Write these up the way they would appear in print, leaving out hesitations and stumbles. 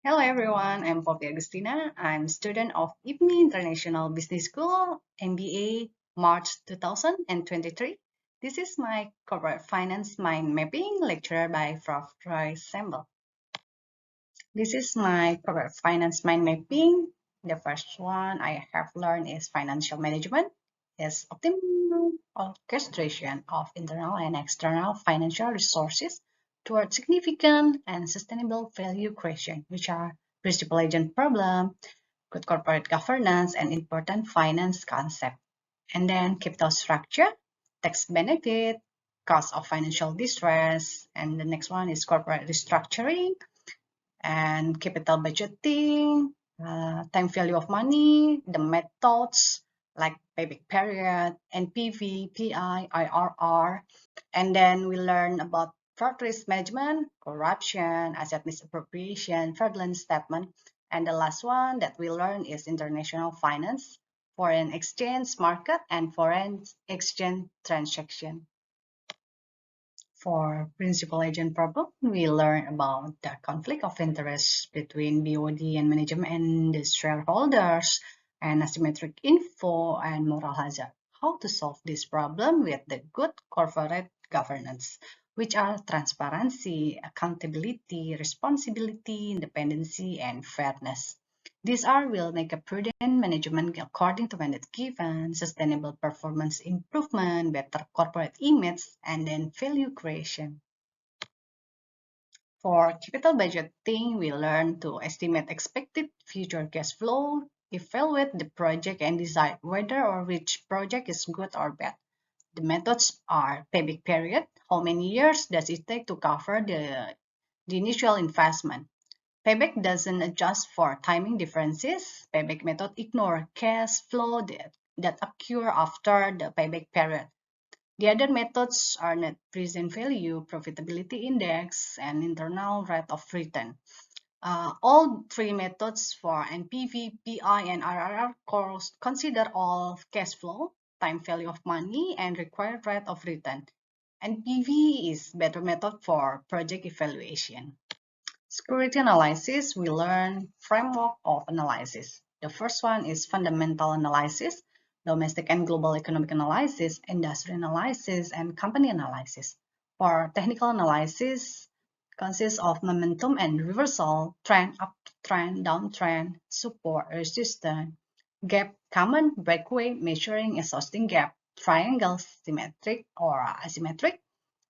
Hello everyone, I'm Popy Agustina. I'm a student of IPMI International Business School, MBA, March 2023. This is my corporate finance mind mapping lecture by Prof Roy Sembel. This is my corporate finance mind mapping. The first one I have learned is financial management, is optimal orchestration of internal and external financial resources toward significant and sustainable value creation, which are principal agent problem, good corporate governance, and important finance concept. And then capital structure, tax benefit, cost of financial distress, and the next one is corporate restructuring, and capital budgeting, time value of money, the methods like payback period, NPV, PI, IRR, and then we learn about fraud risk management, corruption, asset misappropriation, fraudulent statement, and the last one that we learn is international finance, foreign exchange market, and foreign exchange transaction. For principal agent problem, we learn about the conflict of interest between BOD and management and the shareholders, and asymmetric info and moral hazard. How to solve this problem with the good corporate governance, which are transparency, accountability, responsibility, independency, and fairness. These are will make a prudent management according to mandate given, sustainable performance improvement, better corporate image, and then value creation. For capital budgeting, we learn to estimate expected future cash flow, evaluate the project, and decide whether or which project is good or bad. The methods are payback period, how many years does it take to cover the initial investment. Payback doesn't adjust for timing differences. Payback method ignore cash flow that occur after the payback period. The other methods are net present value, profitability index, and internal rate of return. All three methods for NPV, PI, and RRR consider all cash flow, time value of money, and required rate of return. NPV is better method for project evaluation. Security analysis, we learn framework of analysis. The first one is fundamental analysis, domestic and global economic analysis, industry analysis, and company analysis. For technical analysis, consists of momentum and reversal, trend, uptrend, downtrend, support, resistance, gap, common, breakaway, measuring, exhausting gap, triangle, symmetric or asymmetric,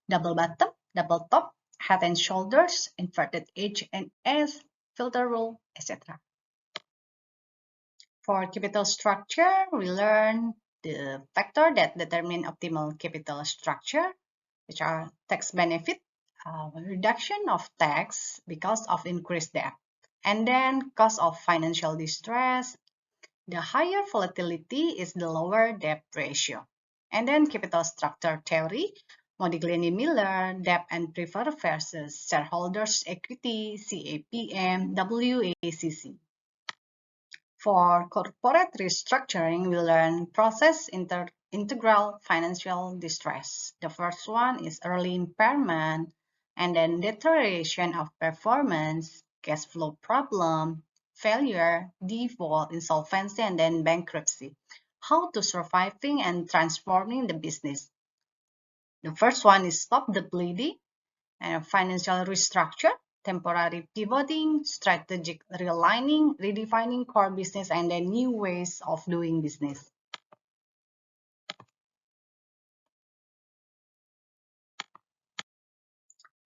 double bottom, double top, head and shoulders, inverted H and S, filter rule, etc. For capital structure, we learn the factor that determine optimal capital structure, which are tax benefit, reduction of tax because of increased debt, and then cost of financial distress. The higher volatility is the lower debt ratio. And then capital structure theory, Modigliani-Miller, debt and preferred versus shareholders' equity, CAPM, WACC. For corporate restructuring, we learn process integral financial distress. The first one is early impairment, and then deterioration of performance, cash flow problem, failure, default, insolvency, and then bankruptcy. How to surviving and transforming the business. The first one is stop the bleeding, and financial restructure, temporary pivoting, strategic realigning, redefining core business, and then new ways of doing business.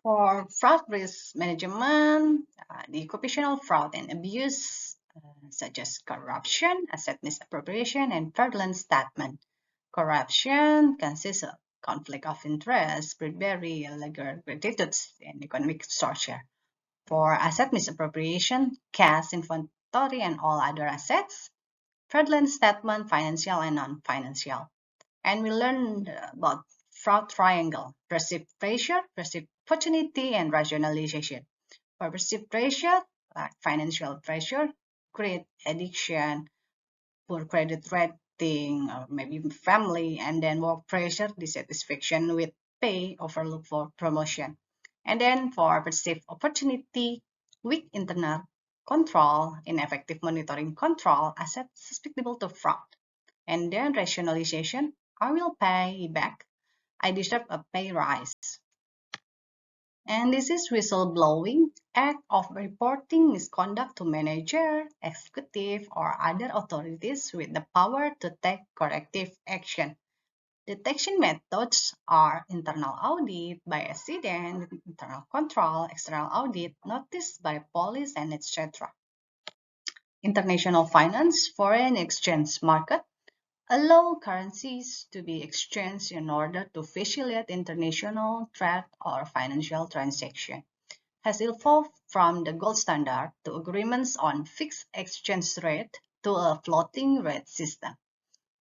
For fraud risk management, the occupational fraud and abuse, such as corruption, asset misappropriation, and fraudulent statement. Corruption consists of conflict of interest, bribery, illegal gratitudes, and economic torture. For asset misappropriation, cash, inventory, and all other assets. Fraudulent statement, financial and non-financial. And we learned about fraud triangle, perceived pressure, perceived opportunity, and rationalization. For perceived pressure, like financial pressure, create addiction, poor credit rating, or maybe family, and then work pressure, dissatisfaction with pay, overlook for promotion. And then for perceived opportunity, weak internal control, ineffective monitoring control, assets susceptible to fraud, and then rationalization. I will pay back. I deserve a pay rise. And this is whistleblowing, act of reporting misconduct to manager, executive, or other authorities with the power to take corrective action. Detection methods are internal audit by accident, internal control, external audit, notice by police, and etc. International finance, foreign exchange market, allow currencies to be exchanged in order to facilitate international trade or financial transaction. Has evolved from the gold standard to agreements on fixed exchange rate to a floating rate system.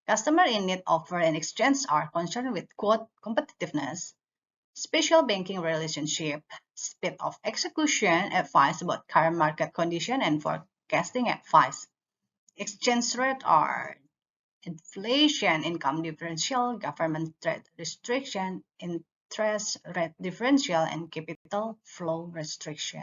Customers in need of foreign exchange are concerned with quote competitiveness, special banking relationship, speed of execution, advice about current market condition, and forecasting advice. Exchange rate are inflation, income differential, government trade restriction, interest rate differential, and capital flow restriction.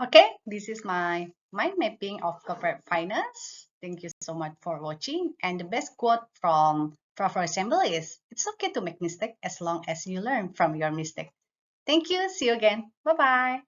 Okay, this is my mind mapping of corporate finance. Thank you so much for watching. And the best quote from Prof Roy Sembel is, "It's okay to make mistakes as long as you learn from your mistake." Thank you. See you again. Bye-bye.